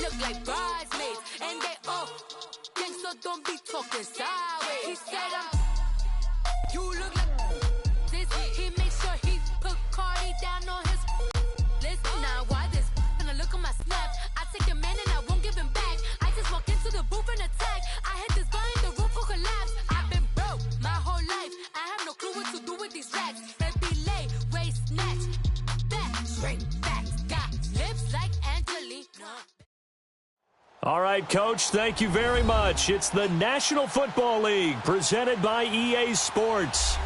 look like bridesmaids. And they all think so, don't be talking sideways. He said you look like this. He makes sure he put Cardi down on his list. Now why this? When I look at my snap, I take the man and I won't give him back. I just walk into the booth and attack. I hit this button, the roof will collapse. I've been broke my whole life. I have no clue what to do with these racks. Baby lay, waist snatch, back, straight back. Got lips like Angelina. All right, Coach, thank you very much. It's the National Football League presented by EA Sports.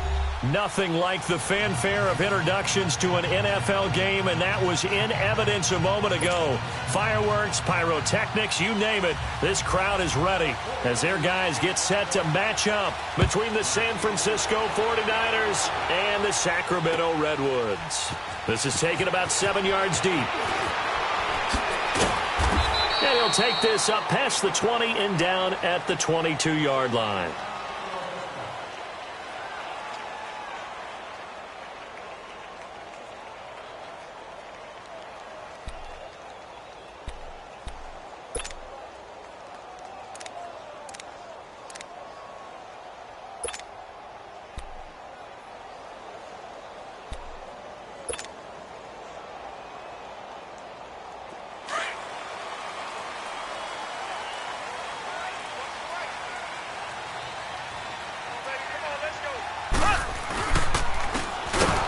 Nothing like the fanfare of introductions to an NFL game, and that was in evidence a moment ago. Fireworks, pyrotechnics, you name it. This crowd is ready as their guys get set to match up between the San Francisco 49ers and the Sacramento Redwoods. This is taken about 7 yards deep. And he'll take this up past the 20 and down at the 22-yard line.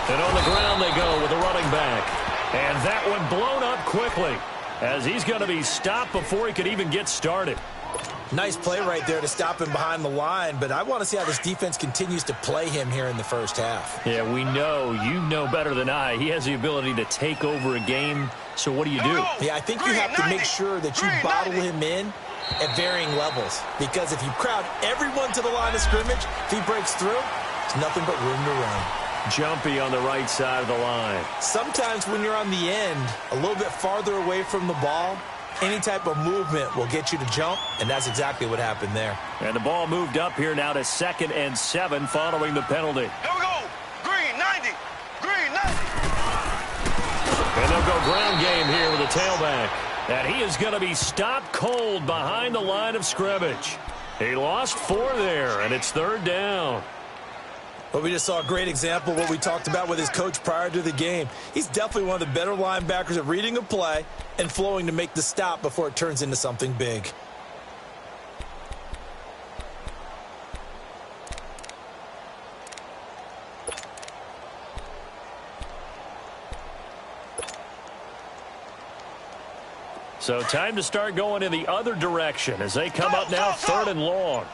And on the ground they go with a running back. And that one blown up quickly as he's going to be stopped before he could even get started. Nice play right there to stop him behind the line, but I want to see how this defense continues to play him here in the first half. Yeah, we know. You know better than I. He has the ability to take over a game, so what do you do? Yeah, I think you have to make sure that you bottle him in at varying levels, because if you crowd everyone to the line of scrimmage, if he breaks through, it's nothing but room to run. Jumpy on the right side of the line. Sometimes when you're on the end, a little bit farther away from the ball, any type of movement will get you to jump, and that's exactly what happened there. And the ball moved up here now to 2nd and 7 following the penalty. Here we go. Green, 90. Green, 90. And they'll go ground game here with a tailback. And he is going to be stopped cold behind the line of scrimmage. He lost 4 there, and it's 3rd down. But we just saw a great example of what we talked about with his coach prior to the game. He's definitely one of the better linebackers at reading a play and flowing to make the stop before it turns into something big. So time to start going in the other direction as they come up now 3rd and long.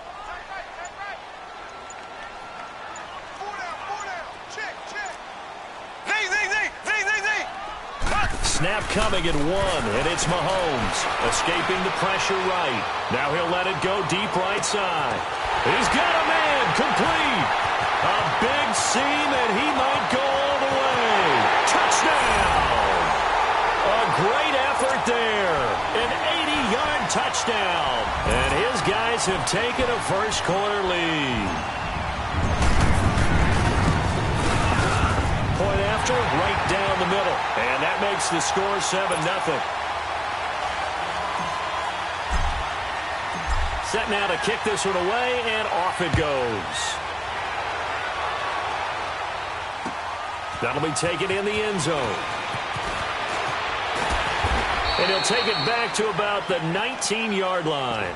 Snap coming at 1, and it's Mahomes escaping the pressure right. Now he'll let it go deep right side. He's got a man complete. A big seam, and he might go all the way. Touchdown! A great effort there. An 80-yard touchdown. And his guys have taken a first-quarter lead. Point after, right down the middle. And that makes the score 7-0. Set now to kick this one away, and off it goes. That'll be taken in the end zone. And he'll take it back to about the 19-yard line.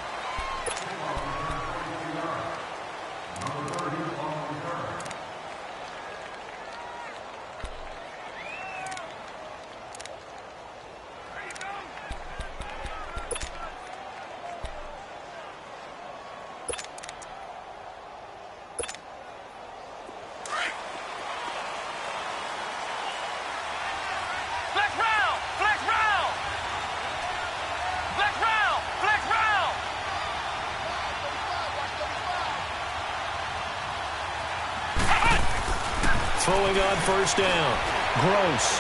Throwing on first down. Gross.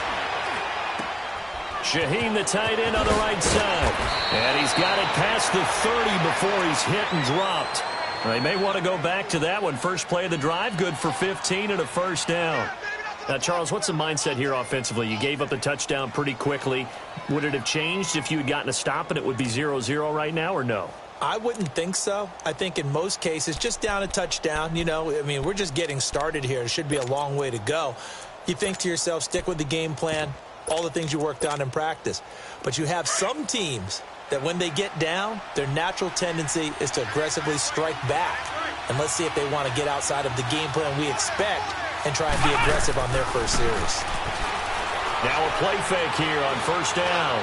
Shaheen, the tight end, on the right side. And he's got it past the 30 before he's hit and dropped. They may want to go back to that one. First play of the drive, good for 15 and a first down. Now, Charles, what's the mindset here offensively? You gave up the touchdown pretty quickly. Would it have changed if you had gotten a stop and it would be 0-0 right now, or no? I wouldn't think so. I think in most cases, just down a touchdown, I mean, we're just getting started here. It should be a long way to go. You think to yourself, stick with the game plan, all the things you worked on in practice. But you have some teams that when they get down, their natural tendency is to aggressively strike back. And let's see if they want to get outside of the game plan we expect and try and be aggressive on their first series. Now a play fake here on first down.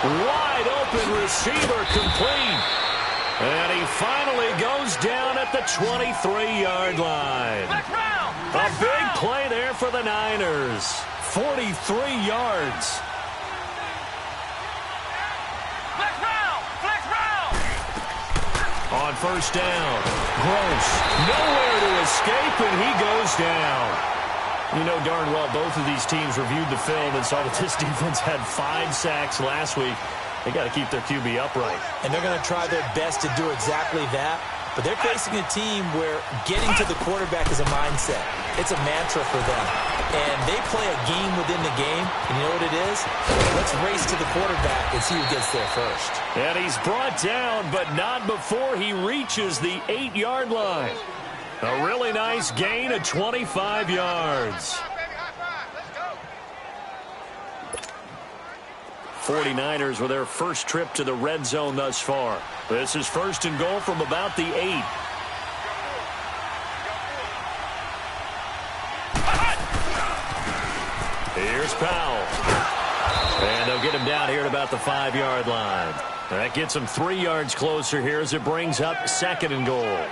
Wide open receiver complete. And he finally goes down at the 23-yard line. A big play there for the Niners. 43 yards. On first down, Gross, nowhere to escape, and he goes down. You know darn well both of these teams reviewed the film and saw that this defense had 5 sacks last week. They got to keep their QB upright. And they're going to try their best to do exactly that. But they're facing a team where getting to the quarterback is a mindset. It's a mantra for them. And they play a game within the game. And you know what it is? Let's race to the quarterback and see who gets there first. And he's brought down, but not before he reaches the 8-yard line. A really nice gain of 25 yards. 49ers with their first trip to the red zone thus far. This is first and goal from about the 8. Here's Powell. And they'll get him down here at about the 5-yard line. That gets him 3 yards closer here as it brings up second and goal.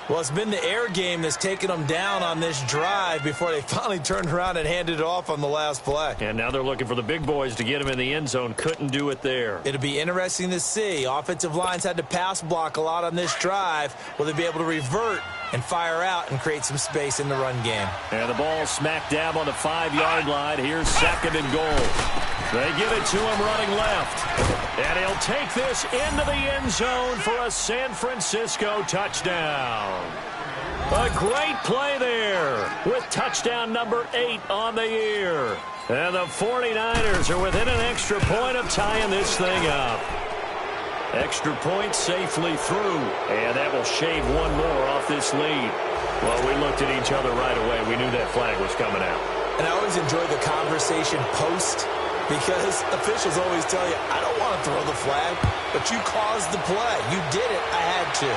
Well, it's been the air game that's taken them down on this drive before they finally turned around and handed it off on the last play. And now they're looking for the big boys to get him in the end zone. Couldn't do it there. It'll be interesting to see. Offensive lines had to pass block a lot on this drive. Will they be able to revert and fire out and create some space in the run game? And the ball smack dab on the 5-yard line. Here's second and goal. They give it to him running left. And he'll take this into the end zone for a San Francisco touchdown. A great play there with touchdown number 8 on the year. And the 49ers are within an extra point of tying this thing up. Extra point safely through. And that will shave one more off this lead. Well, we looked at each other right away. We knew that flag was coming out. And I always enjoy the conversation post, because officials always tell you, I don't want to throw the flag, but you caused the play. You did it. I had to.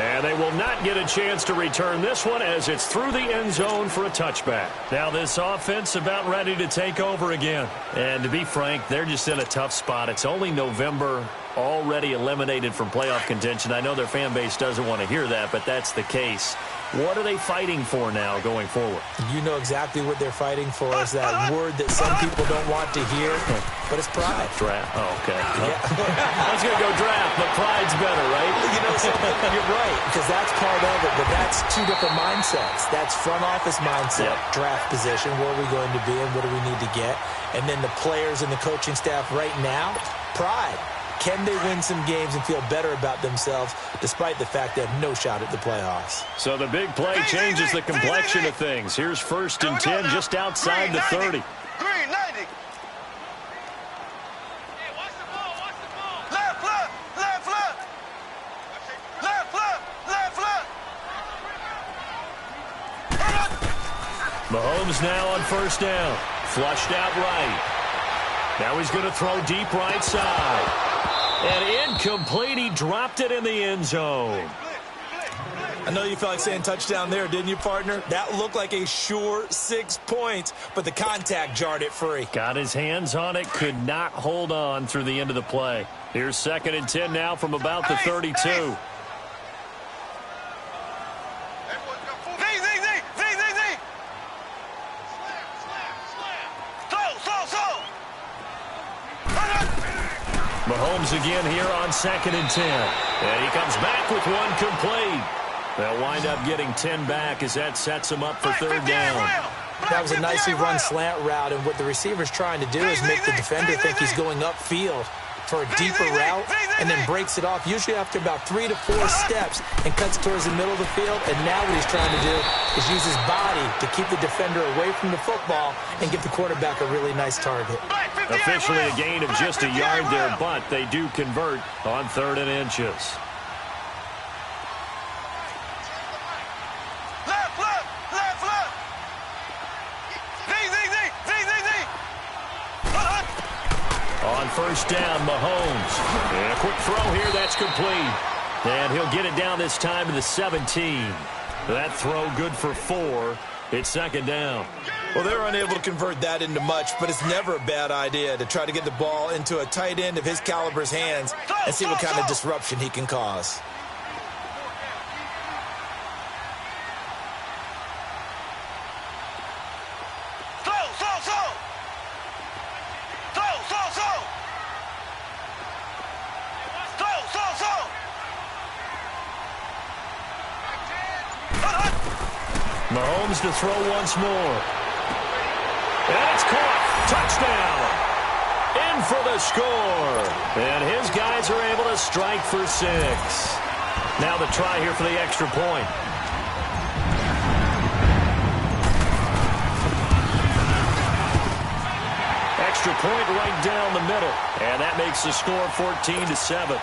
And they will not get a chance to return this one as it's through the end zone for a touchback. Now this offense about ready to take over again. And to be frank, they're just in a tough spot. It's only November, already eliminated from playoff contention. I know their fan base doesn't want to hear that, but that's the case. What are they fighting for now going forward? You know exactly what they're fighting for. Is that word that some people don't want to hear, but it's pride. Draft. Oh, okay. Yeah. I was going to go draft, but pride's better, right? You know something? You're right, because that's part of it, but that's two different mindsets. That's front office mindset, draft position, where are we going to be and what do we need to get? And then the players and the coaching staff right now, pride. Can they win some games and feel better about themselves despite the fact they have no shot at the playoffs? So the big play changes the complexion of things. Here's first and 10 just outside the 30. Green 90. Hey, watch the ball, watch the ball. Left, left, left, left. Left, left, left, left. Mahomes now on first down. Flushed out right. Now he's going to throw deep right side. And incomplete. He dropped it in the end zone. I know you felt like saying touchdown there, didn't you, partner? That looked like a sure 6 points, but the contact jarred it free. Got his hands on it, could not hold on through the end of the play. Here's second and 10 now from about the 32. Mahomes again here on second and 10. And he comes back with one complete. They'll wind up getting 10 back as that sets them up for third down. That was a nicely run slant route, and what the receiver's trying to do is make the defender think he's going upfield. for a deeper route and then breaks it off, usually after about 3 to 4 steps, and cuts towards the middle of the field. And now what he's trying to do is use his body to keep the defender away from the football and give the quarterback a really nice target. Officially a gain of just a yard there, but they do convert on 3rd and inches. On 1st down, Mahomes. And a quick throw here, that's complete. And he'll get it down this time to the 17. That throw good for 4. It's 2nd down. Well, they were unable to convert that into much, but it's never a bad idea to try to get the ball into a tight end of his caliber's hands and see what kind of disruption he can cause. Mahomes to throw once more. And it's caught. Touchdown. In for the score. And his guys are able to strike for 6. Now the try here for the extra point. Extra point right down the middle. And that makes the score 14-7.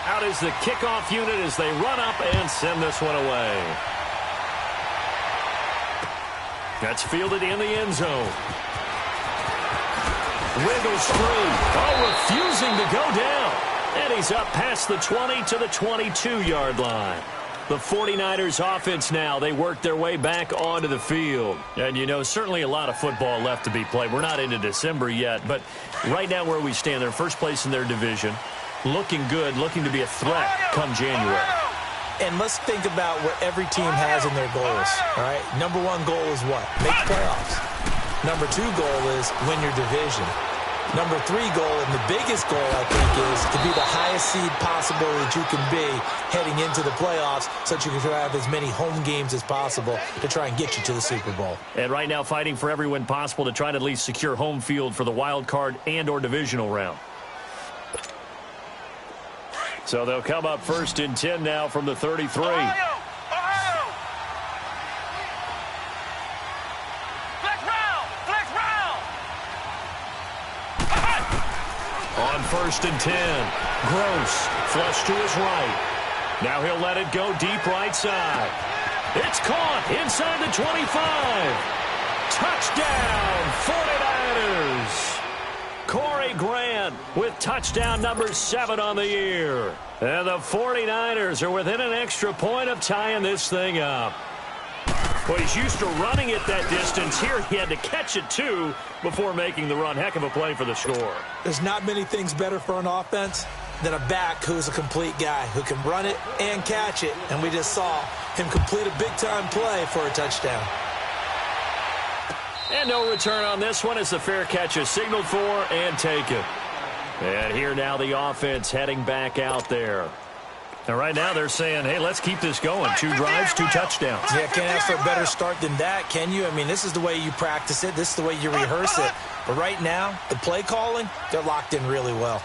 Out is the kickoff unit as they run up and send this one away. That's fielded in the end zone. Wiggles through. Oh, refusing to go down. And he's up past the 20 to the 22-yard line. The 49ers offense now, they work their way back onto the field. And, you know, certainly a lot of football left to be played. We're not into December yet, but right now where we stand, they're first place in their division. Looking good, looking to be a threat come January. And let's think about what every team has in their goals, all right? Number 1 goal is what? Make the playoffs. Number 2 goal is win your division. Number 3 goal, and the biggest goal, I think, is to be the highest seed possible that you can be heading into the playoffs so that you can have as many home games as possible to try and get you to the Super Bowl. And right now fighting for every win possible to try to at least secure home field for the wild card and or divisional round. So they'll come up 1st and 10 now from the 33. On 1st and 10, Gross, flush to his right. Now he'll let it go deep right side. It's caught inside the 25. Touchdown, 49ers. Corey Grant with touchdown number 7 on the year. And the 49ers are within an extra point of tying this thing up. Well, he's used to running it that distance. Here he had to catch it, too, before making the run. Heck of a play for the score. There's not many things better for an offense than a back who's a complete guy who can run it and catch it. And we just saw him complete a big-time play for a touchdown. And no return on this one as the fair catch is signaled for and taken. And here now the offense heading back out there. And right now they're saying, hey, let's keep this going. 2 drives, 2 touchdowns. Yeah, can't ask for a better start than that, can you? I mean, this is the way you practice it. This is the way you rehearse it. But right now, the play calling, they're locked in really well.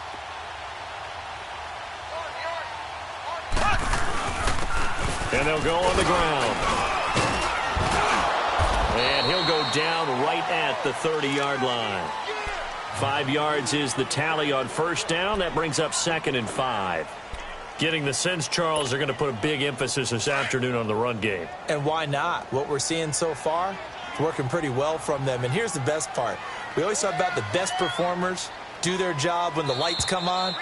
And they'll go on the ground. And he'll go down right at the 30-yard line. 5 yards is the tally on 1st down. That brings up 2nd and 5. Getting the sense, Charles, they're going to put a big emphasis this afternoon on the run game. And why not? What we're seeing so far is working pretty well from them. And here's the best part. We always talk about the best performers do their job when the lights come on.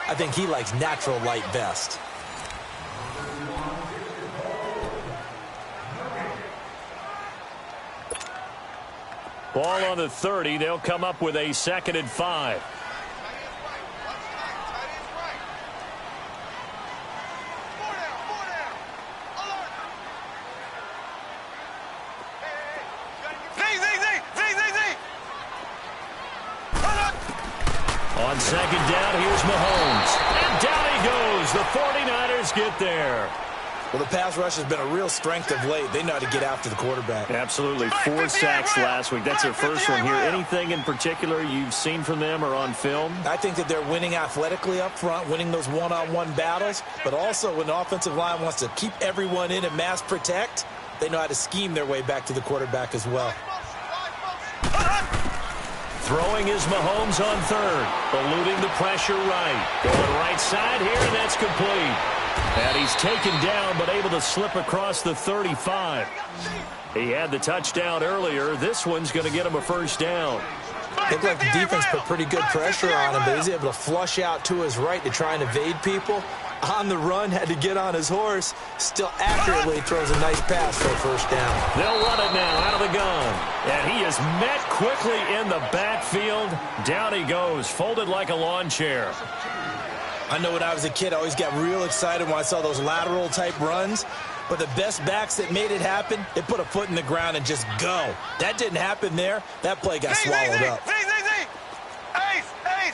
I think he likes natural light best. Ball on the 30. They'll come up with a 2nd and 5. On 2nd down, here's Mahomes. And down he goes. The 49ers get there. Well, the pass rush has been a real strength of late. They know how to get after the quarterback. Absolutely. 4 sacks last week. That's their first one here. Anything in particular you've seen from them or on film? I think that they're winning athletically up front, winning those one-on-one battles, but also when the offensive line wants to keep everyone in and mass protect, they know how to scheme their way back to the quarterback as well. Throwing is Mahomes on third, eluding the pressure right. Going right side here, and that's complete. And he's taken down, but able to slip across the 35. He had the touchdown earlier. This one's going to get him a first down. Looked like the defense put pretty good pressure on him, but he's able to flush out to his right to try and evade people. On the run, had to get on his horse. Still accurately throws a nice pass for a first down. They'll run it now out of the gun. And he is met quickly in the backfield. Down he goes, folded like a lawn chair. I know when I was a kid, I always got real excited when I saw those lateral-type runs. But the best backs that made it happen, they put a foot in the ground and just go. That didn't happen there. That play got swallowed up. Ace! Ace!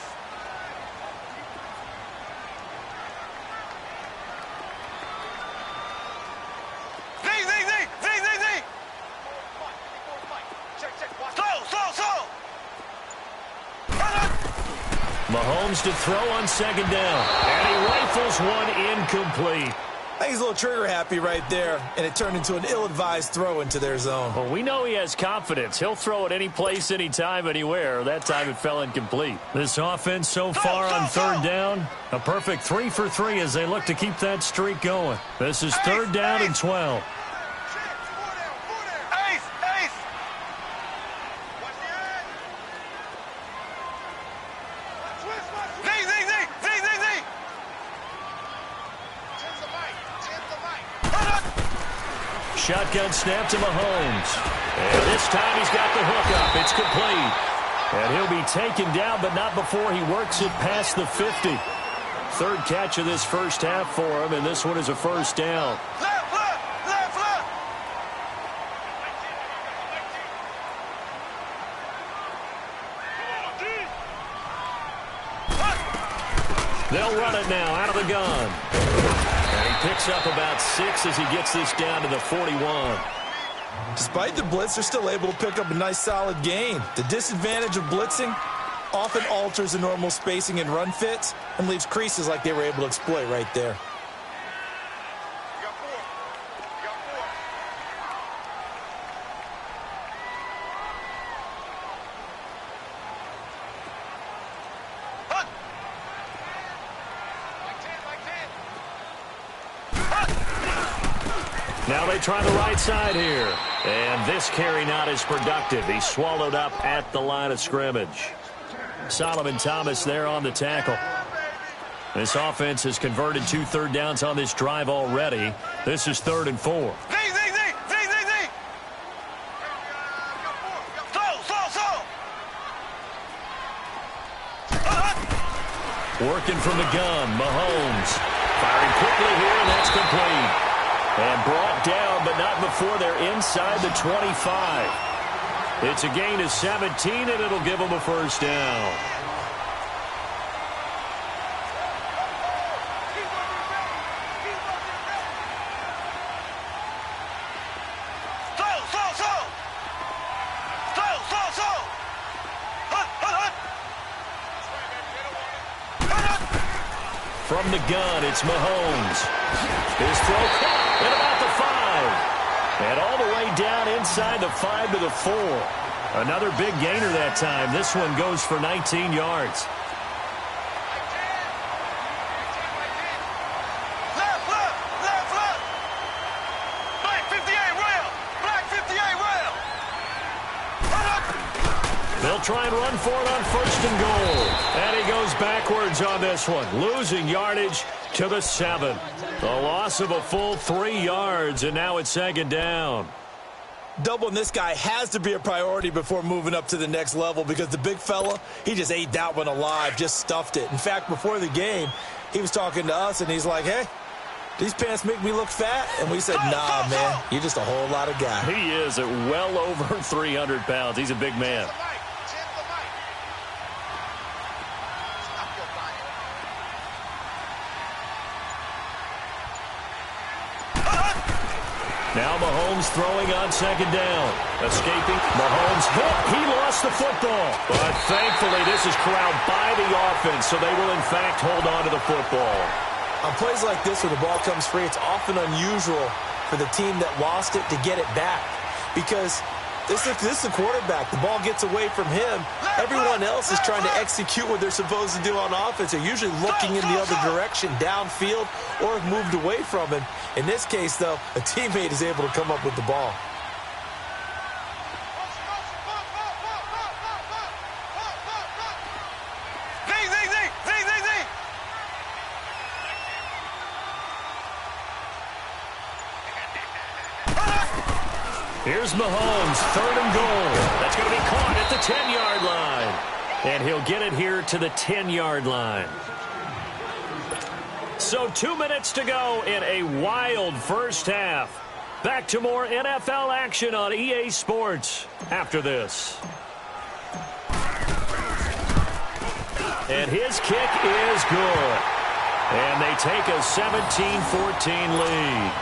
Mahomes to throw on second down. And he rifles one incomplete. I think he's a little trigger happy right there, and it turned into an ill-advised throw into their zone. Well, we know he has confidence. He'll throw it any place, anytime, anywhere. That time it fell incomplete. This offense so far on third down, a perfect 3 for 3 as they look to keep that streak going. This is third down and 12. Shotgun snap to Mahomes. And this time he's got the hook up. It's complete. And he'll be taken down, but not before he works it past the 50. Third catch of this first half for him, and this one is a first down. They'll run it now out of the gun. And he picks up about 6 as he gets this down to the 41. Despite the blitz, they're still able to pick up a nice solid gain. The disadvantage of blitzing often alters the normal spacing and run fits and leaves creases like they were able to exploit right there. Now they try the right side here. And this carry not as productive. He's swallowed up at the line of scrimmage. Solomon Thomas there on the tackle. This offense has converted 2 third downs on this drive already. This is 3rd and 4. Working from the gun, Mahomes. Firing quickly here, and that's complete. And brought down, but not before they're inside the 25. It's a gain of 17, and it'll give them a first down. From the gun, it's Mahomes. His throw caught at about the 5. And all the way down inside the 5 to the 4. Another big gainer that time. This one goes for 19 yards. They'll try and run for it on 1st and goal. And he goes backwards on this one, losing yardage to the 7. The loss of a full 3 yards, and now it's 2nd down. Doubling this guy has to be a priority before moving up to the next level because the big fella, he just ate that one alive, just stuffed it. In fact, before the game, he was talking to us, and he's like, hey, these pants make me look fat? And we said, nah, man, you're just a whole lot of guy. He is at well over 300 pounds. He's a big man. Mahomes throwing on second down. Escaping. Mahomes hit. He lost the football. But thankfully, this is corralled by the offense, so they will, in fact, hold on to the football. On plays like this where the ball comes free, it's often unusual for the team that lost it to get it back. Because this is the quarterback. The ball gets away from him. Everyone else is trying to execute what they're supposed to do on offense. They're usually looking in the other direction, downfield, or have moved away from him. In this case, though, a teammate is able to come up with the ball. Here's Mahomes, 3rd and goal. That's going to be caught at the 10-yard line. And he'll get it here to the 10-yard line. So 2 minutes to go in a wild first half. Back to more NFL action on EA Sports after this. And his kick is good. And they take a 17-14 lead.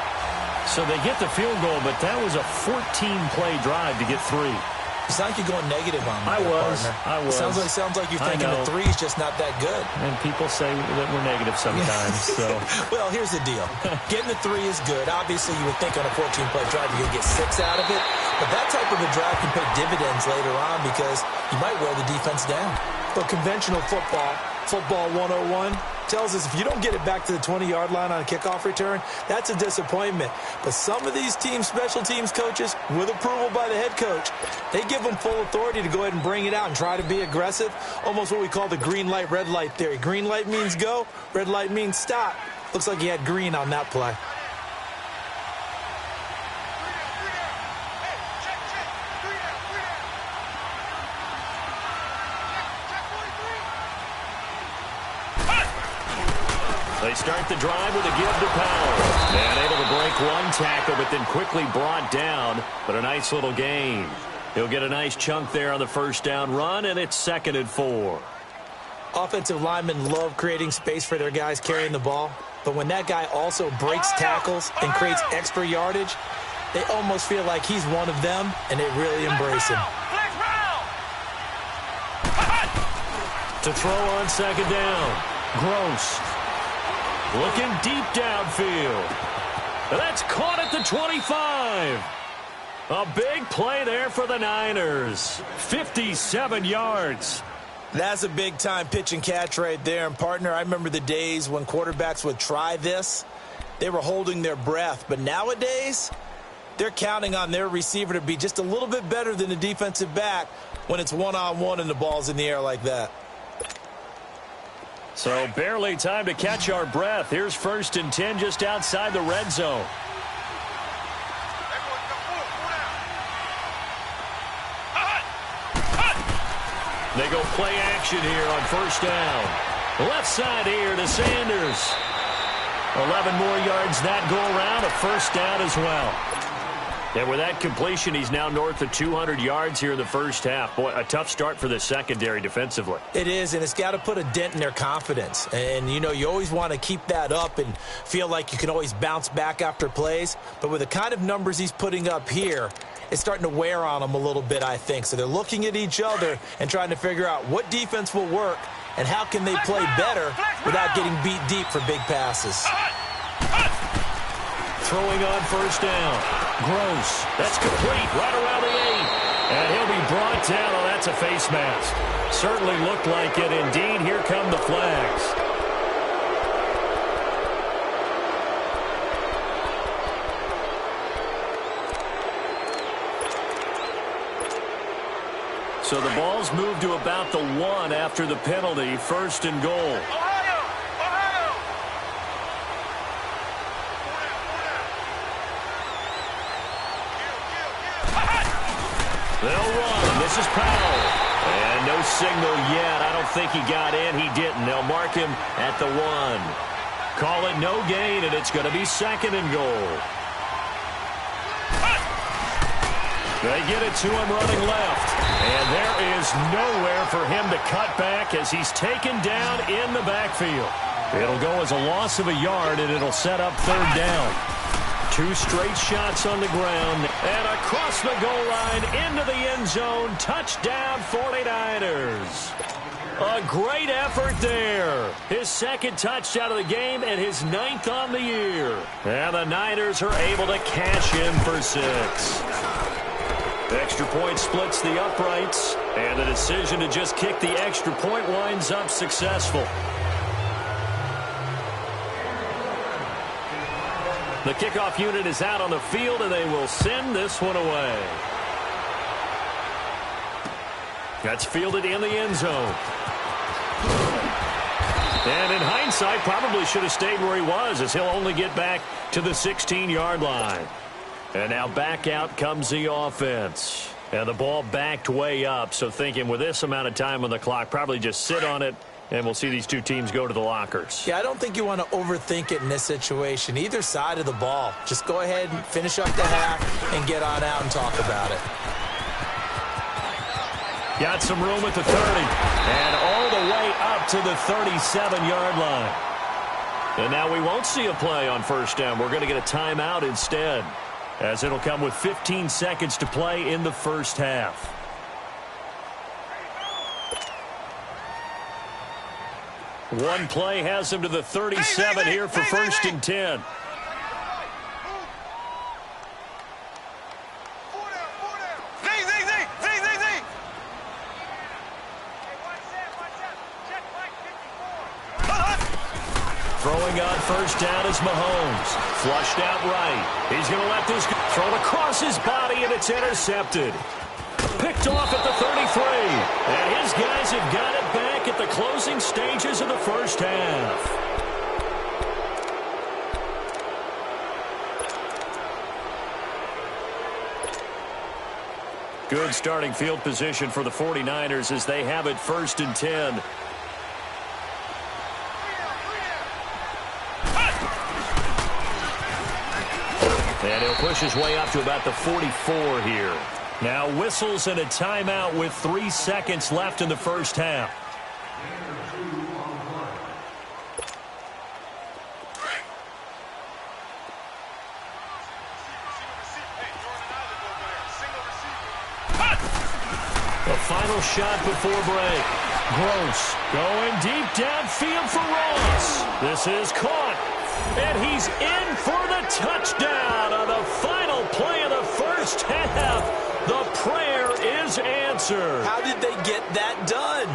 So they get the field goal, but that was a 14-play drive to get 3. You sound like you're going negative on me. I was. Sounds like you're thinking the 3 is just not that good. And people say that we're negative sometimes. So. Well, here's the deal. Getting the 3 is good. Obviously, you would think on a 14-play drive you're going to get 6 out of it. But that type of a drive can pay dividends later on because you might wear the defense down. But conventional football 101, tells us if you don't get it back to the 20-yard line on a kickoff return, that's a disappointment. But some of these teams, special teams coaches, with approval by the head coach, they give them full authority to go ahead and bring it out and try to be aggressive, almost what we call the green light, red light theory. Green light means go, red light means stop. Looks like he had green on that play. They start the drive with a give to Powell. And able to break one tackle, but then quickly brought down. But a nice little gain. He'll get a nice chunk there on the first down run, and it's 2nd and 4. Offensive linemen love creating space for their guys carrying the ball. But when that guy also breaks tackles and creates extra yardage, they almost feel like he's one of them, and they really embrace him. To throw on second down. Gross. Looking deep downfield. That's caught at the 25. A big play there for the Niners. 57 yards. That's a big-time pitch and catch right there. And, partner, I remember the days when quarterbacks would try this. They were holding their breath. But nowadays, they're counting on their receiver to be just a little bit better than the defensive back when it's one-on-one and the ball's in the air like that. So barely time to catch our breath. Here's 1st and 10 just outside the red zone. They go play action here on 1st down. Left side here to Sanders. 11 more yards that go around. A 1st down as well. And with that completion, he's now north of 200 yards here in the first half. Boy, a tough start for the secondary defensively. It is, and it's got to put a dent in their confidence. And, you know, you always want to keep that up and feel like you can always bounce back after plays. But with the kind of numbers he's putting up here, it's starting to wear on them a little bit, I think. So they're looking at each other and trying to figure out what defense will work and how can they play better without getting beat deep for big passes. Throwing on 1st down. Gross. That's complete right around the 8. And he'll be brought down. Oh, that's a face mask. Certainly looked like it. Indeed, here come the flags. So the ball's moved to about the 1 after the penalty. 1st and goal. They'll run. This is Powell. And no signal yet. I don't think he got in. He didn't. They'll mark him at the 1. Call it no gain, and it's going to be 2nd and goal. They get it to him running left. And there is nowhere for him to cut back as he's taken down in the backfield. It'll go as a loss of a yard, and it'll set up 3rd down. 2 straight shots on the ground. And across the goal line into the end zone. Touchdown 49ers. A great effort there. His second touchdown of the game and his 9th on the year. And the Niners are able to cash in for 6. Extra point splits the uprights, and the decision to just kick the extra point winds up successful. The kickoff unit is out on the field, and they will send this one away. That's fielded in the end zone. And in hindsight, probably should have stayed where he was, as he'll only get back to the 16-yard line. And now back out comes the offense. And the ball backed way up, so thinking with this amount of time on the clock, probably just sit on it, and we'll see these two teams go to the lockers. Yeah, I don't think you want to overthink it in this situation. Either side of the ball. Just go ahead and finish up the half and get on out and talk about it. Got some room at the 30. And all the way up to the 37-yard line. And now we won't see a play on first down. We're going to get a timeout instead, as it'll come with 15 seconds to play in the first half. One play has him to the 37 here for first and 10. Throwing on first down is Mahomes. Flushed out right. He's going to let this go. Thrown across his body, and it's intercepted. Picked off at the 33. And his guys have got it back at the closing stages of the first half. Good starting field position for the 49ers as they have it first and 10. And he'll push his way up to about the 44 here. Now whistles and a timeout with 3 seconds left in the first half. The final shot before break. Gross going deep downfield for Ross. This is caught. And he's in for the touchdown on the final play of the first half. The prayer is answered. How did they get that done?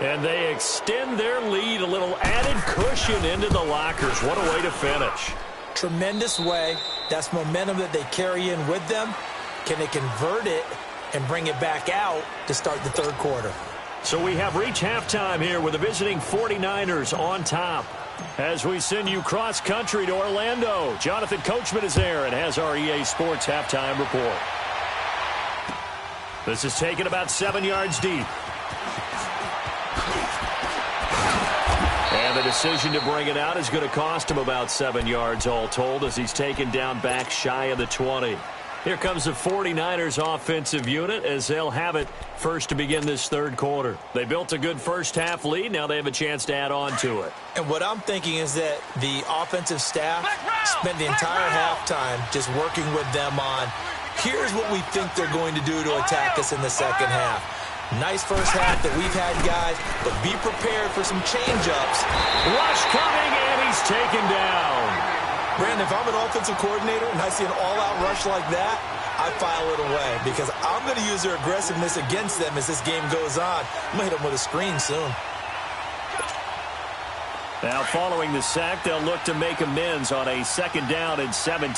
And they extend their lead, a little added cushion into the lockers. What a way to finish. Tremendous way. That's momentum that they carry in with them. Can they convert it and bring it back out to start the third quarter? So we have reached halftime here with the visiting 49ers on top. As we send you cross-country to Orlando, Jonathan Coachman is there and has our EA Sports halftime report. This is taken about 7 yards deep. And the decision to bring it out is going to cost him about 7 yards all told, as he's taken down back shy of the 20. Here comes the 49ers offensive unit as they'll have it first to begin this third quarter. They built a good first half lead. Now they have a chance to add on to it. And what I'm thinking is that the offensive staff spent the entire halftime just working with them on, here's what we think they're going to do to attack us in the second half. Nice first half that we've had, guys, but be prepared for some change-ups. Rush coming, and he's taken down. Brandon, if I'm an offensive coordinator and I see an all-out rush like that, I file it away because I'm going to use their aggressiveness against them as this game goes on. I'm going to hit them with a screen soon. Now following the sack, they'll look to make amends on a second down and 17.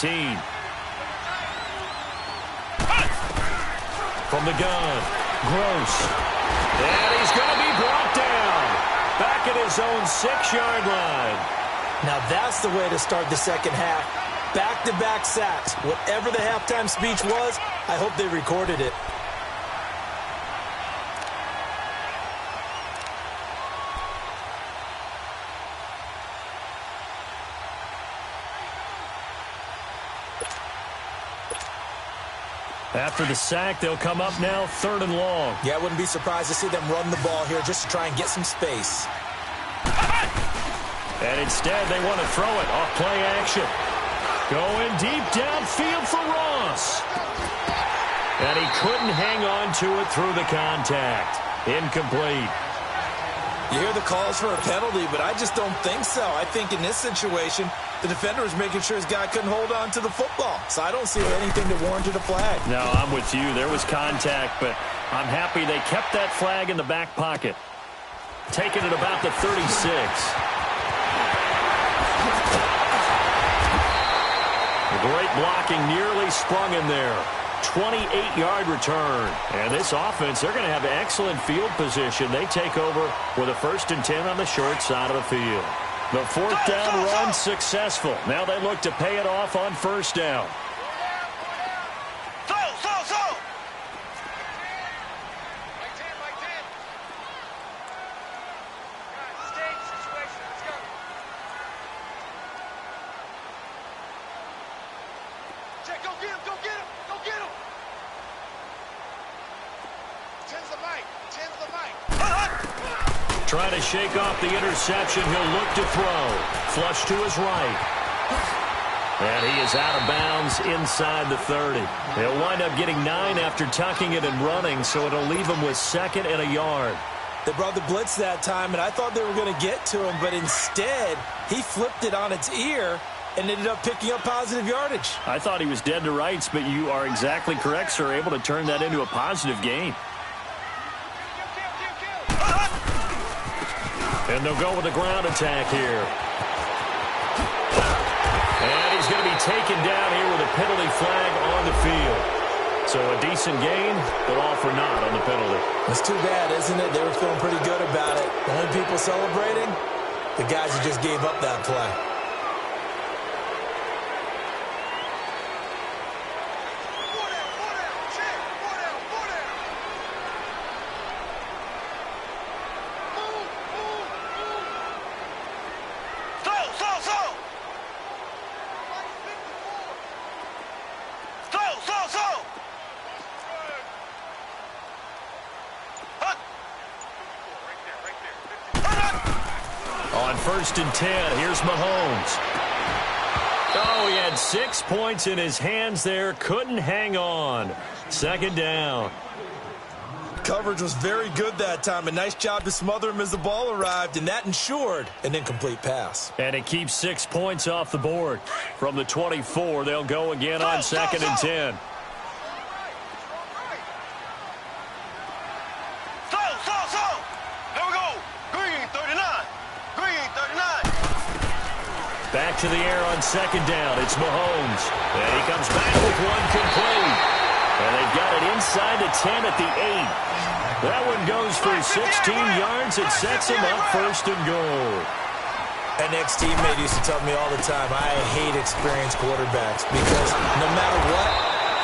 From the gun, Gross. And he's going to be brought down. Back at his own 6-yard line. Now that's the way to start the second half. Back-to-back sacks. Whatever the halftime speech was, I hope they recorded it. After the sack, they'll come up now 3rd and long. Yeah, I wouldn't be surprised to see them run the ball here just to try and get some space. And instead, they want to throw it off play action. Going deep downfield for Ross. And he couldn't hang on to it through the contact. Incomplete. You hear the calls for a penalty, but I just don't think so. I think in this situation, the defender was making sure his guy couldn't hold on to the football. So I don't see anything that warranted a flag. No, I'm with you. There was contact, but I'm happy they kept that flag in the back pocket. Taking it about the 36. Great blocking, nearly sprung in there. 28-yard return. And this offense, they're going to have excellent field position. They take over with a 1st and 10 on the short side of the field. The 4th down run successful. Now they look to pay it off on 1st down. Trying to shake off the interception. He'll look to throw. Flush to his right. And he is out of bounds inside the 30. He'll wind up getting 9 after tucking it and running, so it'll leave him with 2nd and a yard. They brought the blitz that time, and I thought they were going to get to him, but instead, he flipped it on its ear and ended up picking up positive yardage. I thought he was dead to rights, but you are exactly correct, sir. Able to turn that into a positive gain. And they'll go with a ground attack here. And he's going to be taken down here with a penalty flag on the field. So a decent gain, but all for naught on the penalty. It's too bad, isn't it? They were feeling pretty good about it. The only people celebrating, the guys who just gave up that play. On 1st and 10, here's Mahomes. Oh, he had 6 points in his hands there. Couldn't hang on. 2nd down. Coverage was very good that time. A nice job to smother him as the ball arrived, and that ensured an incomplete pass. And it keeps 6 points off the board. From the 24, they'll go again on 2nd and 10. Back to the air on 2nd down. It's Mahomes. And he comes back with one complete. And they've got it inside the 10 at the 8. That one goes for 16 yards. It sets him up 1st and goal. An ex-teammate used to tell me all the time, I hate experienced quarterbacks because no matter what,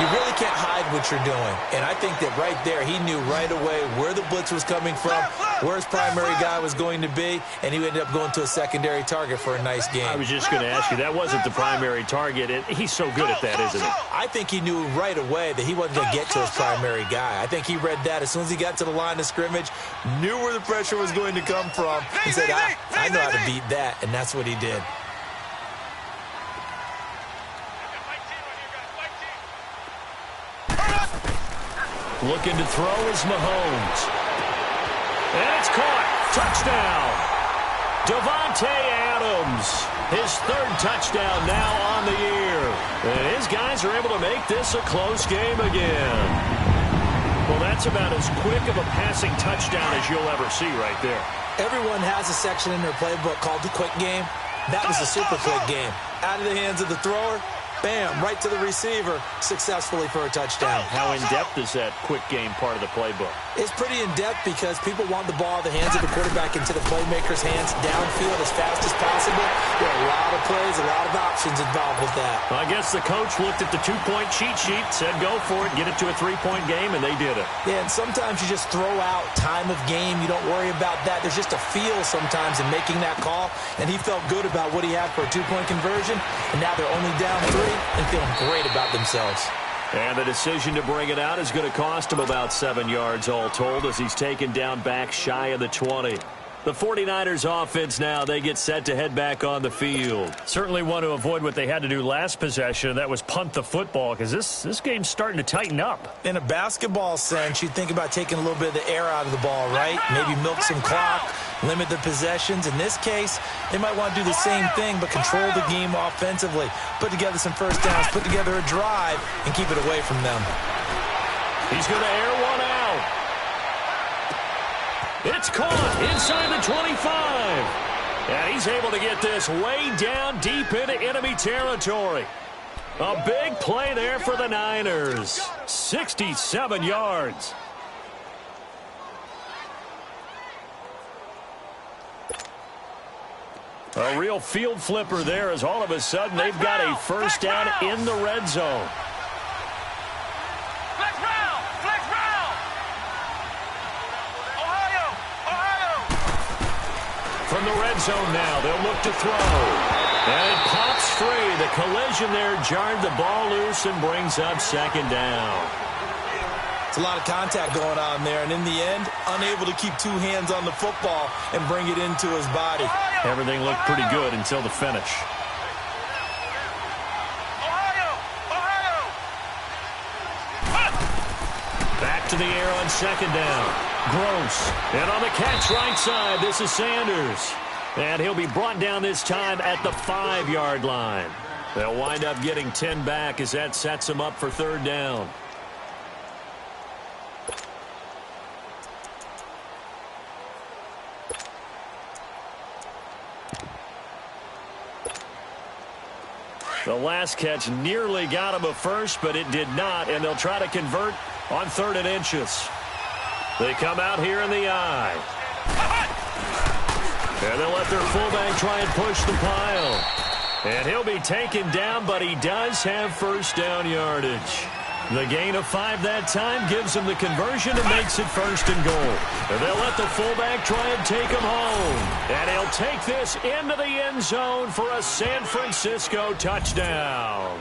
you really can't hide what you're doing. And I think that right there, he knew right away where the blitz was coming from, where his primary guy was going to be, and he ended up going to a secondary target for a nice game. I was just going to ask you, that wasn't the primary target. He's so good at that, isn't he? I think he knew right away that he wasn't going to get to his primary guy. I think he read that as soon as he got to the line of scrimmage, knew where the pressure was going to come from, and said, I know how to beat that, and that's what he did. Looking to throw is Mahomes. And it's caught. Touchdown. Davante Adams. His 3rd touchdown now on the year. And his guys are able to make this a close game again. Well, that's about as quick of a passing touchdown as you'll ever see right there. Everyone has a section in their playbook called the quick game. That was a super quick game. Out of the hands of the thrower, bam, right to the receiver, successfully for a touchdown. How in-depth is that quick game part of the playbook? It's pretty in-depth because people want the ball in the hands of the quarterback into the playmaker's hands downfield as fast as possible. There are a lot of plays, a lot of options involved with that. Well, I guess the coach looked at the 2-point cheat sheet, said go for it, get it to a 3-point game, and they did it. Yeah, and sometimes you just throw out time of game. You don't worry about that. There's just a feel sometimes in making that call, and he felt good about what he had for a 2-point conversion, and now they're only down 3 and feeling great about themselves. And the decision to bring it out is going to cost him about 7 yards all told as he's taken down back shy of the 20. The 49ers offense now, they get set to head back on the field. Certainly want to avoid what they had to do last possession. That was punt the football, because this game's starting to tighten up. In a basketball sense, you think about taking a little bit of the air out of the ball, right? Maybe milk some clock, limit the possessions. In this case, they might want to do the same thing, but control the game offensively. Put together some first downs, put together a drive, and keep it away from them. He's going to air one out. It's caught inside the 25. And he's able to get this way down deep into enemy territory. A big play there for the Niners. 67 yards. A real field flipper there, as all of a sudden they've got a first down in the red zone. From the red zone now, they'll look to throw. And it pops free. The collision there jarred the ball loose and brings up second down. It's a lot of contact going on there, and in the end, unable to keep two hands on the football and bring it into his body. Everything looked pretty good until the finish. Back to the air on second down. Gross. And on the catch right side, this is Sanders. And he'll be brought down this time at the 5-yard line. They'll wind up getting 10 back as that sets them up for third down. The last catch nearly got him a first, but it did not, and they'll try to convert on 3rd and inches. They come out here in the eye. And they'll let their fullback try and push the pile. And he'll be taken down, but he does have first down yardage. The gain of 5 that time gives him the conversion and makes it 1st and goal. And they'll let the fullback try and take him home. And he'll take this into the end zone for a San Francisco touchdown.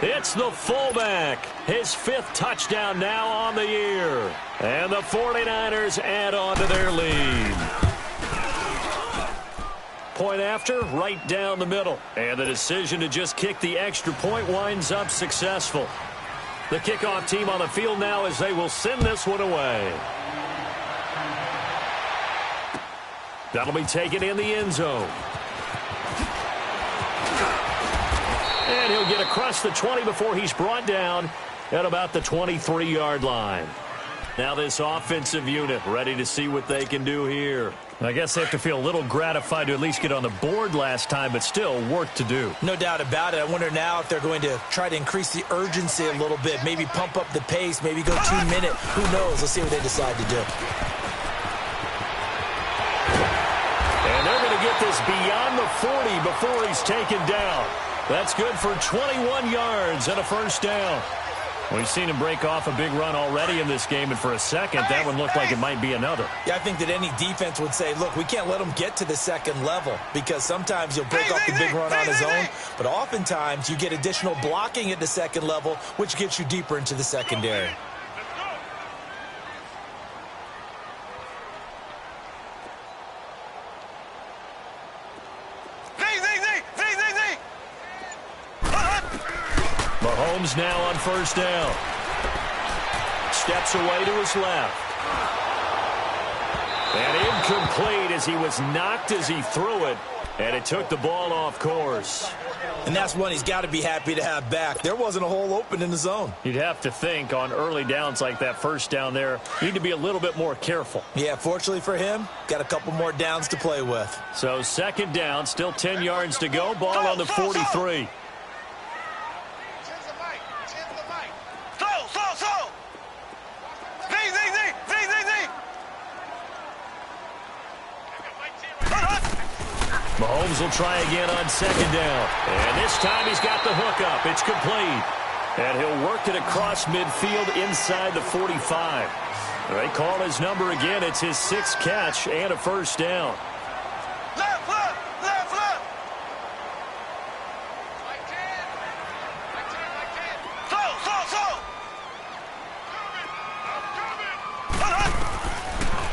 It's the fullback, his 5th touchdown now on the year. And the 49ers add on to their lead. Point after, right down the middle. And the decision to just kick the extra point winds up successful. The kickoff team on the field now as they will send this one away. That'll be taken in the end zone. And he'll get across the 20 before he's brought down at about the 23-yard line. Now this offensive unit ready to see what they can do here. I guess they have to feel a little gratified to at least get on the board last time, but still work to do. No doubt about it. I wonder now if they're going to try to increase the urgency a little bit, maybe pump up the pace, maybe go 2-minute. Who knows? Let's see what they decide to do. And they're going to get this beyond the 40 before he's taken down. That's good for 21 yards and a first down. We've seen him break off a big run already in this game, and for a second, that one looked like it might be another. Yeah, I think that any defense would say, look, we can't let him get to the second level, because sometimes he'll break off the big run on his own, but oftentimes you get additional blocking at the second level, which gets you deeper into the secondary. Mahomes now on first down. Steps away to his left. And incomplete as he was knocked as he threw it. And it took the ball off course. And that's one he's got to be happy to have back. There wasn't a hole open in the zone. You'd have to think on early downs like that first down there, you need to be a little bit more careful. Yeah, fortunately for him, got a couple more downs to play with. So second down, still 10 yards to go. Ball on the 43. Mahomes will try again on second down. And this time he's got the hook up. It's complete. And he'll work it across midfield inside the 45. They call his number again. It's his 6th catch and a first down. Left foot! Left foot!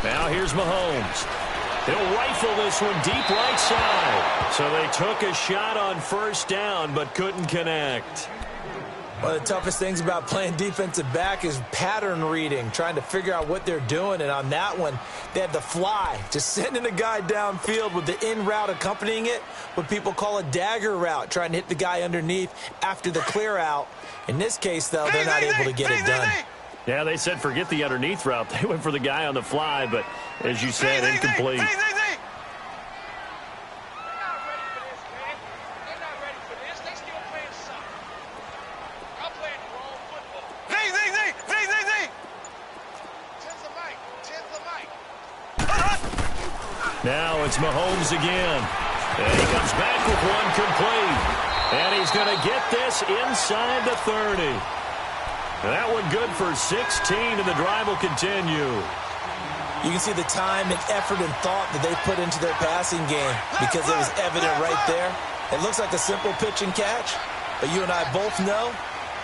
Now here's Mahomes. They'll rifle this one deep right side. So they took a shot on first down but couldn't connect. One of the toughest things about playing defensive back is pattern reading, trying to figure out what they're doing. And on that one, they had the fly, just sending a guy downfield with the in route accompanying it, what people call a dagger route, trying to hit the guy underneath after the clear out. In this case, though, they're not able to get it done. Yeah, they said forget the underneath route. They went for the guy on the fly, but as you said, incomplete. Now it's Mahomes again. And he comes back with one complete. And he's going to get this inside the 30. That one good for 16, and the drive will continue. You can see the time and effort and thought that they put into their passing game because it was evident right there. It looks like a simple pitch and catch, but you and I both know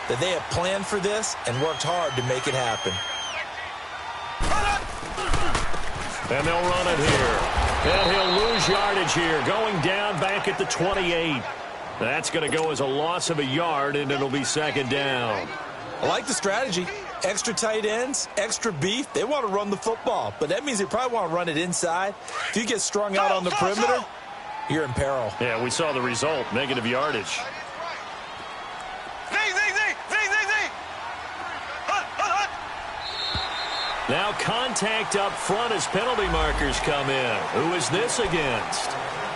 that they have planned for this and worked hard to make it happen. And they'll run it here. And he'll lose yardage here, going down back at the 28. That's going to go as a loss of a yard, and it'll be second down. I like the strategy. Extra tight ends, extra beef. They want to run the football, but that means they probably want to run it inside. If you get strung out on the perimeter, you're in peril. Yeah, we saw the result, negative yardage. Now contact up front as penalty markers come in. Who is this against?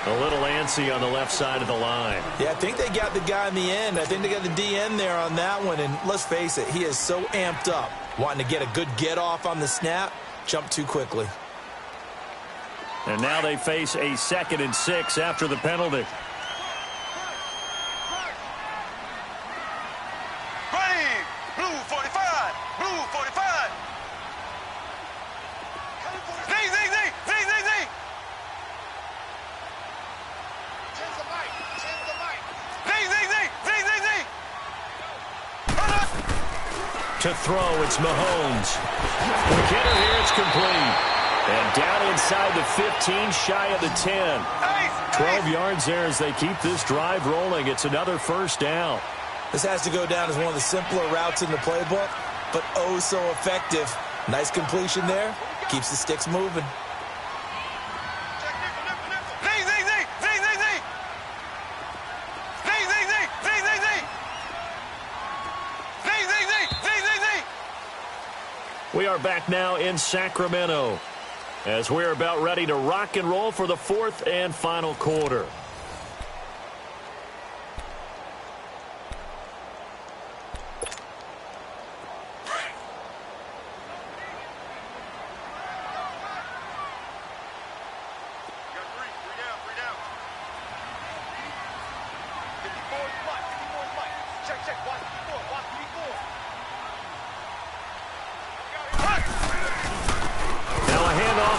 A little antsy on the left side of the line. Yeah, I think they got the guy in the end. I think they got the DN there on that one. And let's face it, he is so amped up, wanting to get a good get-off on the snap, jump too quickly. And now they face a 2nd and 6 after the penalty. Ready, blue 45, blue 45. To throw, it's Mahomes. McKinnon here, it's complete. And down inside the 15, shy of the 10. 12 yards there as they keep this drive rolling. It's another first down. This has to go down as one of the simpler routes in the playbook, but oh so effective. Nice completion there. Keeps the sticks moving. We are back now in Sacramento as we're about ready to rock and roll for the 4th and final quarter.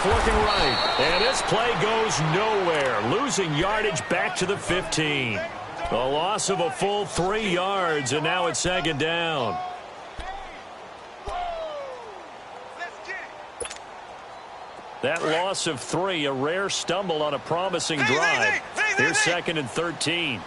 Looking right, and this play goes nowhere, losing yardage back to the 15. A loss of a full 3 yards, and now it's second down. That loss of 3, a rare stumble on a promising drive. Here's 2nd and 13.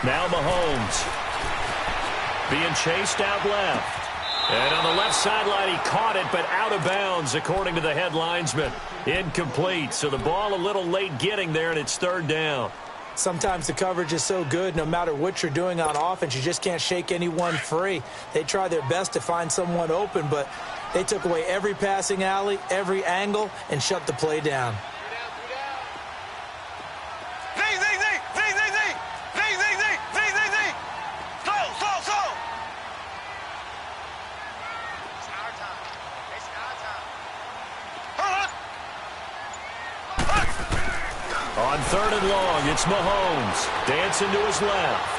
Now Mahomes being chased out left. And on the left sideline, he caught it, but out of bounds, according to the head linesman. Incomplete, so the ball a little late getting there, and it's 3rd down. Sometimes the coverage is so good, no matter what you're doing on offense, you just can't shake anyone free. They try their best to find someone open, but they took away every passing alley, every angle, and shut the play down. On 3rd and long, it's Mahomes. Dancing to his left.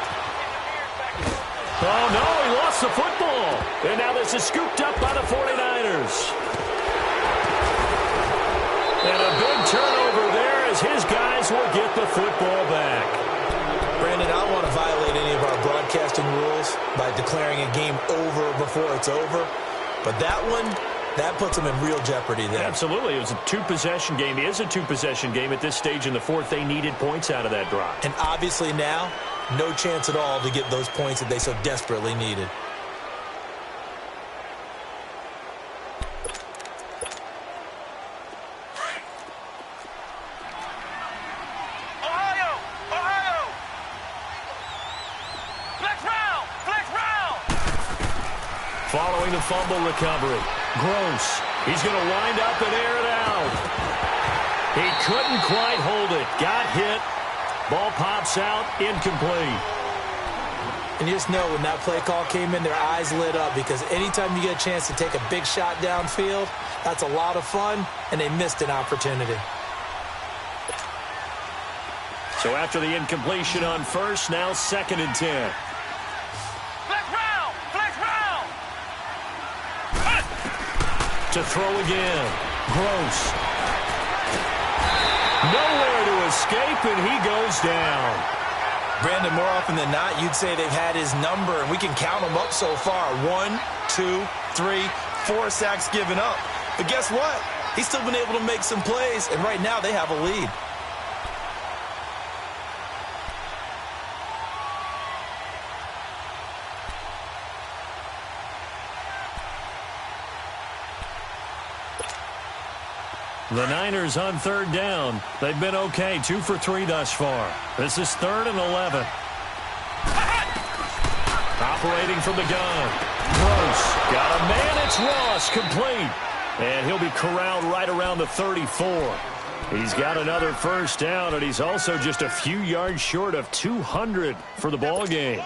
Oh, no, he lost the football. And now this is scooped up by the 49ers. And a big turnover there as as his guys will get the football back. Brandon, I don't want to violate any of our broadcasting rules by declaring a game over before it's over. But that one, that puts them in real jeopardy there. Absolutely. It was a two-possession game. It is a two-possession game at this stage in the fourth. They needed points out of that drive. And obviously now, no chance at all to get those points that they so desperately needed. Following the fumble recovery, Gross. He's going to wind up and air it out. He couldn't quite hold it. Got hit. Ball pops out, incomplete. And you just know when that play call came in, their eyes lit up because anytime you get a chance to take a big shot downfield, that's a lot of fun, and they missed an opportunity. So after the incompletion on first, now 2nd and 10. To throw again. Gross. Nowhere to escape, and he goes down. Brandon, more often than not, you'd say they've had his number, and we can count them up so far. 1, 2, 3, 4 sacks given up. But guess what? He's still been able to make some plays, and right now they have a lead. The Niners on 3rd down. They've been okay, 2 for 3 thus far. This is 3rd and 11. Operating from the gun. Gross. Got a man. It's Ross. Complete. And he'll be corralled right around the 34. He's got another first down, and he's also just a few yards short of 200 for the ball game.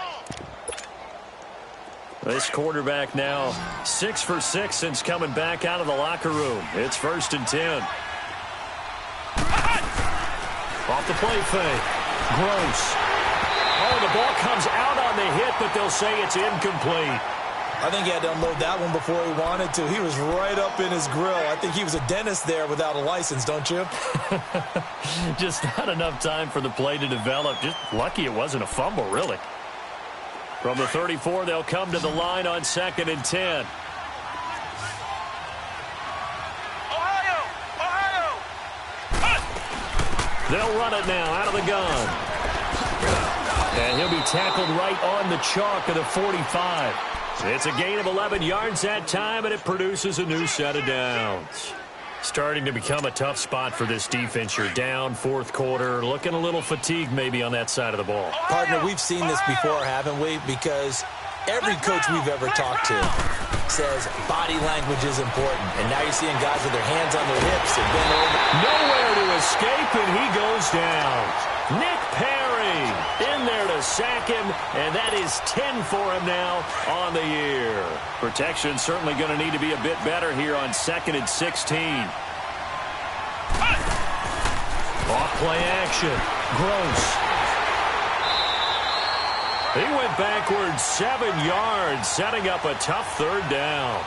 This quarterback now 6 for 6 since coming back out of the locker room. It's 1st and 10. Off the play fake. Gross. Oh, the ball comes out on the hit, but they'll say it's incomplete. I think he had to unload that one before he wanted to. He was right up in his grill. I think he was a dentist there without a license, don't you? Just not enough time for the play to develop. Just lucky it wasn't a fumble, really. From the 34, they'll come to the line on 2nd and 10. Ohio! They'll run it now out of the gun. And he'll be tackled right on the chalk of the 45. It's a gain of 11 yards that time, and it produces a new set of downs. Starting to become a tough spot for this defense. You're down 4th quarter, looking a little fatigued maybe on that side of the ball. Partner, we've seen this before, haven't we? Because every coach we've ever talked to says body language is important. And now you're seeing guys with their hands on their hips and bent over. Nowhere to escape, and he goes down. Nick Perry in there to sack him, and that is 10 for him now on the year. Protection certainly going to need to be a bit better here on 2nd and 16. Off play action. Gross. He went backwards 7 yards, setting up a tough 3rd down.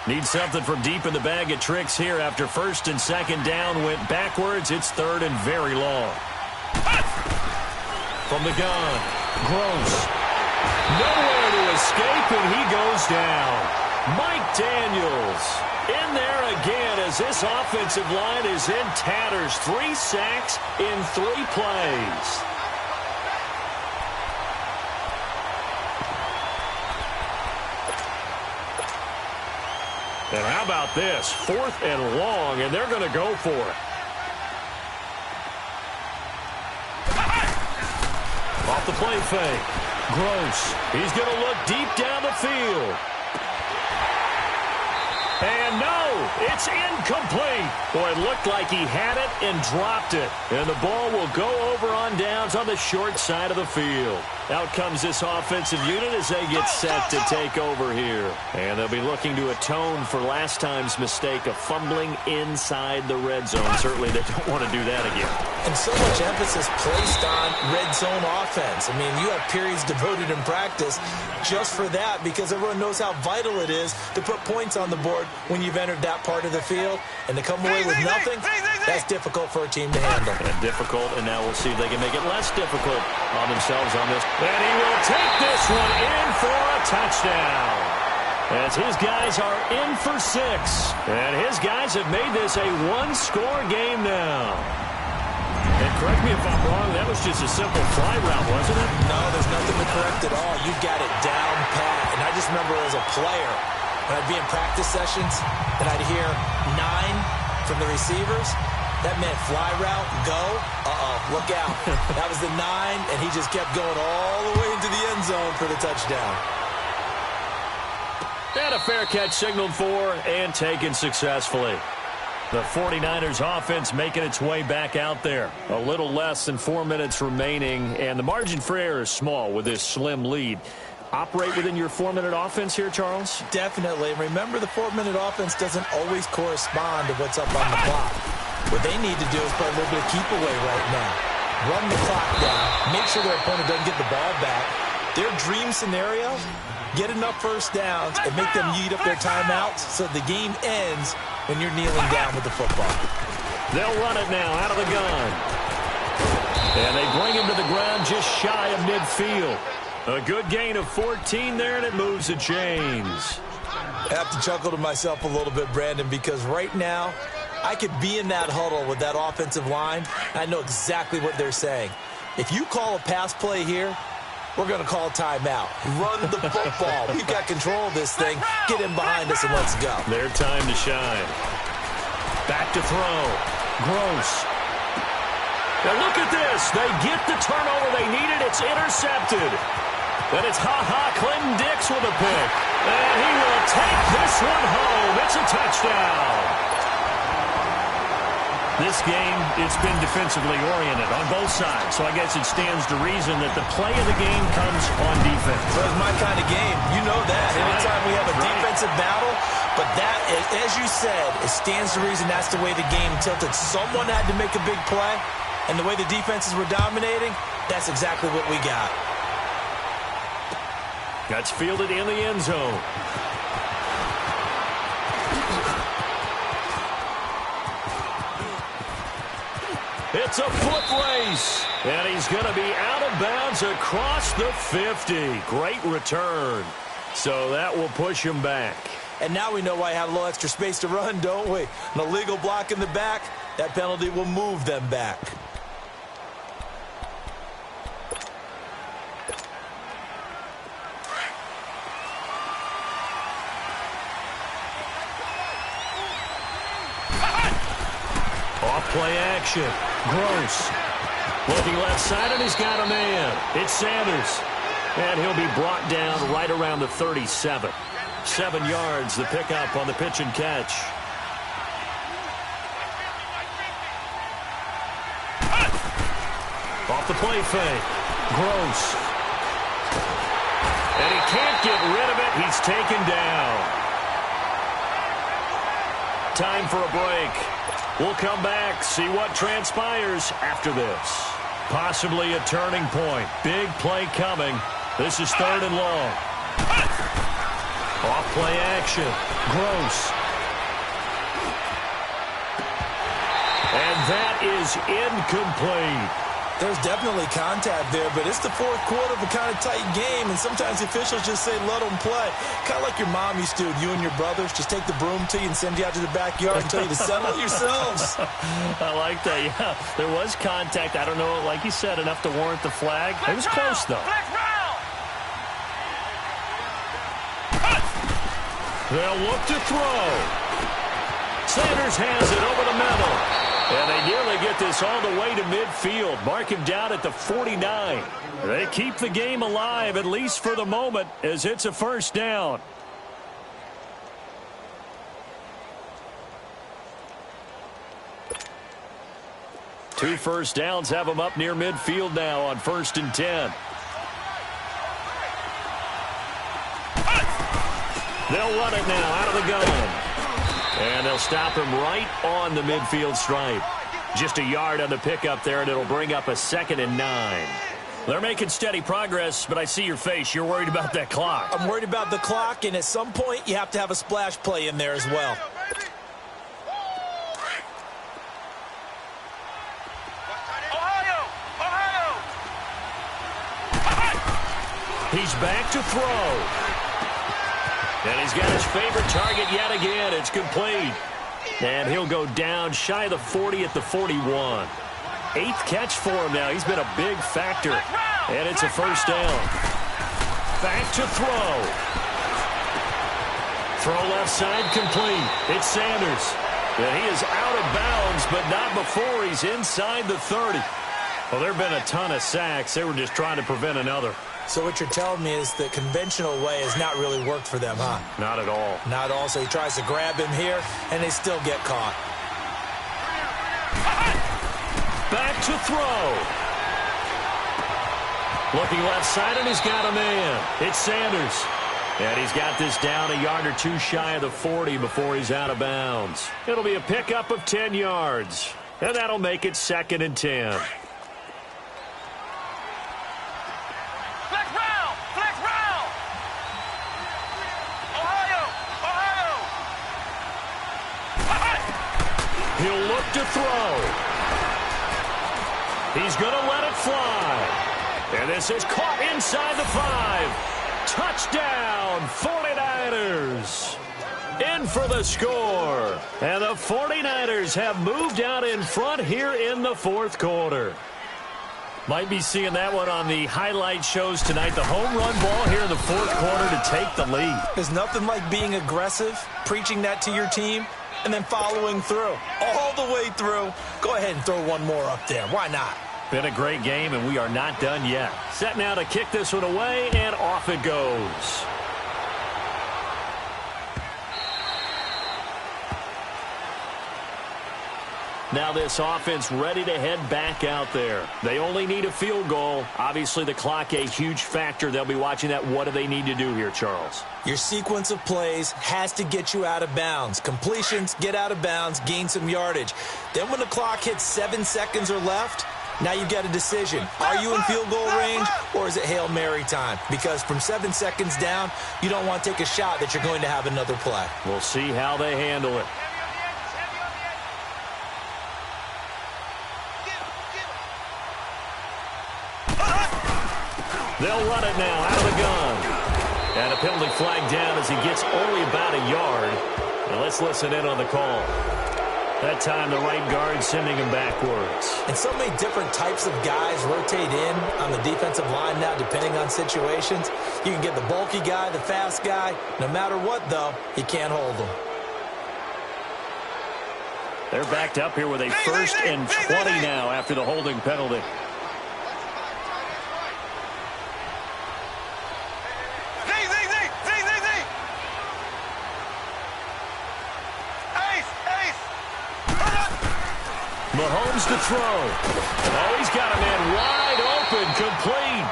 Need something from deep in the bag of tricks here after 1st and 2nd down went backwards. It's 3rd and very long. From the gun, Gross. Nowhere to escape, and he goes down. Mike Daniels in there again as this offensive line is in tatters. 3 sacks in 3 plays. And how about this? 4th and long, and they're going to go for it. Off the play fake. Gross. He's going to look deep down the field. And no, it's incomplete. Boy, it looked like he had it and dropped it. And the ball will go over on downs on the short side of the field. Out comes this offensive unit as they get set to take over here. And they'll be looking to atone for last time's mistake of fumbling inside the red zone. Certainly they don't want to do that again. And so much emphasis placed on red zone offense. I mean, you have periods devoted in practice just for that because everyone knows how vital it is to put points on the board when you've entered that part of the field. And to come away with nothing, that's difficult for a team to handle. And difficult, and now we'll see if they can make it less difficult on themselves on this. And he will take this one in for a touchdown. As his guys are in for 6. And his guys have made this a one-score game now. And correct me if I'm wrong, that was just a simple fly route, wasn't it? No, there's nothing to correct at all. You got it down pat. And I just remember as a player, when I'd be in practice sessions and I'd hear 9 from the receivers, that meant fly route, go, look out. That was the 9, and he just kept going all the way into the end zone for the touchdown. And a fair catch signaled for and taken successfully. The 49ers offense making its way back out there. A little less than 4 minutes remaining, and the margin for error is small with this slim lead. Operate within your 4-minute offense here, Charles? Definitely. Remember, the 4-minute offense doesn't always correspond to what's up on the clock. What they need to do is play a little bit of keep away right now. Run the clock down. Make sure their opponent doesn't get the ball back. Their dream scenario, get enough first downs and make them eat up their timeouts so the game ends when you're kneeling down with the football. They'll run it now out of the gun. And they bring him to the ground just shy of midfield. A good gain of 14 there, and it moves the chains. I have to chuckle to myself a little bit, Brandon, because right now I could be in that huddle with that offensive line. I know exactly what they're saying. If you call a pass play here, we're going to call a timeout. Run the football. We've got control of this thing. Get in behind us and let's go. Their time to shine. Back to throw. Gross. Now look at this. They get the turnover they needed. It's intercepted. And it's Clinton Dix with a pick. And he will take this one home. It's a touchdown. This game, it's been defensively oriented on both sides, so I guess it stands to reason that the play of the game comes on defense. So it's my kind of game. You know that. Anytime we have a defensive battle, but that, as you said, it stands to reason that's the way the game tilted. Someone had to make a big play, and the way the defenses were dominating, that's exactly what we got. That's fielded in the end zone. It's a foot race, and he's going to be out of bounds across the 50. Great return. So that will push him back. And now we know why I had a little extra space to run, don't we? An illegal block in the back, that penalty will move them back. Off-play action. Gross. Looking left side, and he's got a man. It's Sanders. And he'll be brought down right around the 37. 7 yards, the pickup on the pitch and catch. Off the play fake. Gross. And he can't get rid of it. He's taken down. Time for a break. We'll come back, see what transpires after this. Possibly a turning point. Big play coming. This is 3rd and long. Off-play action. Gross. And that is incomplete. There's definitely contact there, but it's the 4th quarter of a kind of tight game, and sometimes the officials just say, let them play. Kind of like your mom used to with you and your brothers. Just take the broom to you and send you out to the backyard and tell you to settle yourselves. I like that, yeah. There was contact. I don't know, like you said, enough to warrant the flag. It was close, though. They'll look to throw. Sanders has it over the middle. And they nearly get this all the way to midfield. Mark him down at the 49. They keep the game alive, at least for the moment, as it's a first down. Two first downs have them up near midfield now on 1st and 10. They'll run it now out of the gun. And they'll stop him right on the midfield stripe. Just a yard on the pickup there, and it'll bring up a 2nd and 9. They're making steady progress, but I see your face. You're worried about that clock. I'm worried about the clock, and at some point, you have to have a splash play in there as well. He's back to throw. And he's got his favorite target yet again. It's complete. And he'll go down shy of the 40 at the 41. 8th catch for him now. He's been a big factor. And it's a first down. Back to throw. Throw left side complete. It's Sanders. And he is out of bounds, but not before he's inside the 30. Well, there have been a ton of sacks. They were just trying to prevent another. So what you're telling me is the conventional way has not really worked for them, huh? Not at all. Not at all. So he tries to grab him here, and they still get caught. Back to throw. Looking left side, and he's got a man. It's Sanders. And he's got this down a yard or two shy of the 40 before he's out of bounds. It'll be a pickup of 10 yards. And that'll make it 2nd and 10. He'll look to throw. He's going to let it fly. And this is caught inside the 5. Touchdown, 49ers. In for the score. And the 49ers have moved out in front here in the 4th quarter. Might be seeing that one on the highlight shows tonight. The home run ball here in the 4th quarter to take the lead. There's nothing like being aggressive, preaching that to your team, and then following through. All the way through. Go ahead and throw one more up there. Why not? Been a great game, and we are not done yet. Set now to kick this one away, and off it goes. Now this offense ready to head back out there. They only need a field goal. Obviously, the clock a huge factor. They'll be watching that. What do they need to do here, Charles? Your sequence of plays has to get you out of bounds. Completions, get out of bounds, gain some yardage. Then when the clock hits 7 seconds or left, now you've got a decision. Are you in field goal range, or is it Hail Mary time? Because from 7 seconds down, you don't want to take a shot that you're going to have another play. We'll see how they handle it. They'll run it now out of the gun. And a penalty flag down as he gets only about a yard. And let's listen in on the call. That time the right guard sending him backwards. And so many different types of guys rotate in on the defensive line now depending on situations. You can get the bulky guy, the fast guy. No matter what, though, you can't hold them. They're backed up here with a 1st and 20 now after the holding penalty. Mahomes to throw. Oh, he's got a man wide open, complete.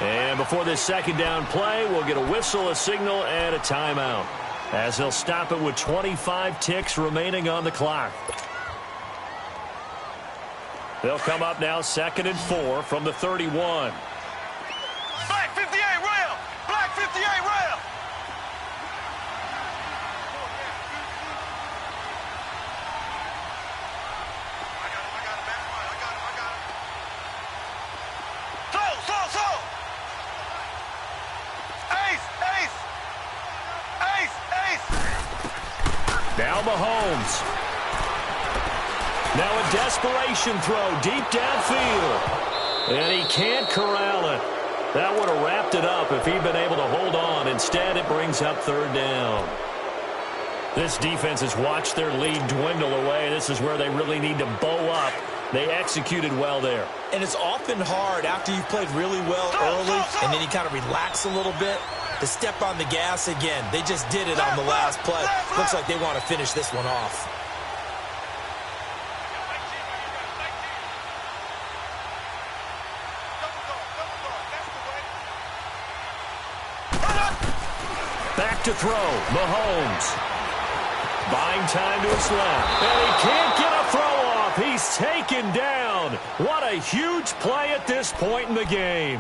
And before this 2nd down play, we'll get a whistle, a signal, and a timeout, as he'll stop it with 25 ticks remaining on the clock. They'll come up now 2nd and 4 from the 31. Black 58 rail! Black 58 rail! Now Mahomes. Now a desperation throw deep downfield. And he can't corral it. That would have wrapped it up if he'd been able to hold on. Instead, it brings up 3rd down. This defense has watched their lead dwindle away. This is where they really need to bow up. They executed well there. And it's often hard after you've played really well early and then you kind of relax a little bit to step on the gas again. They just did it on the last play. Looks like they want to finish this one off. Back to throw. Mahomes. Buying time to his left. And he can't get a throw off. He's taken down. What a huge play at this point in the game.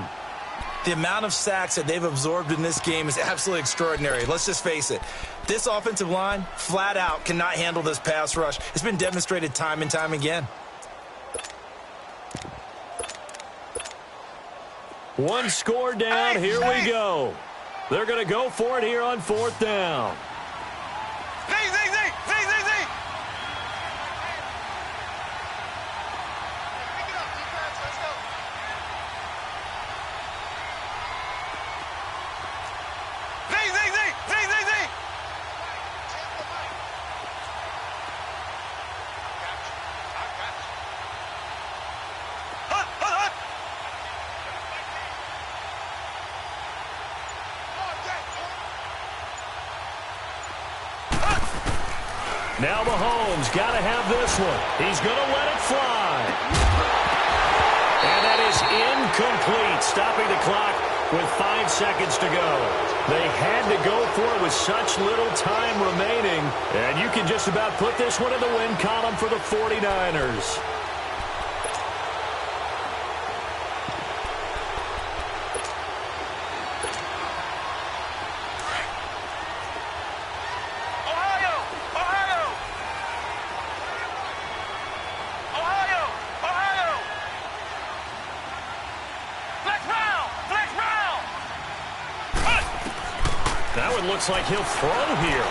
The amount of sacks that they've absorbed in this game is absolutely extraordinary. Let's just face it. This offensive line, flat out, cannot handle this pass rush. It's been demonstrated time and time again. One score down. Here we go. They're going to go for it here on 4th down. Z. Now Mahomes got to have this one. He's going to let it fly. And that is incomplete, stopping the clock with 5 seconds to go. They had to go for it with such little time remaining. And you can just about put this one in the win column for the 49ers. That one looks like he'll throw here.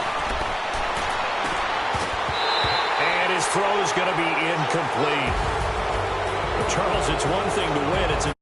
And his throw is going to be incomplete. But Charles, it's one thing to win. It's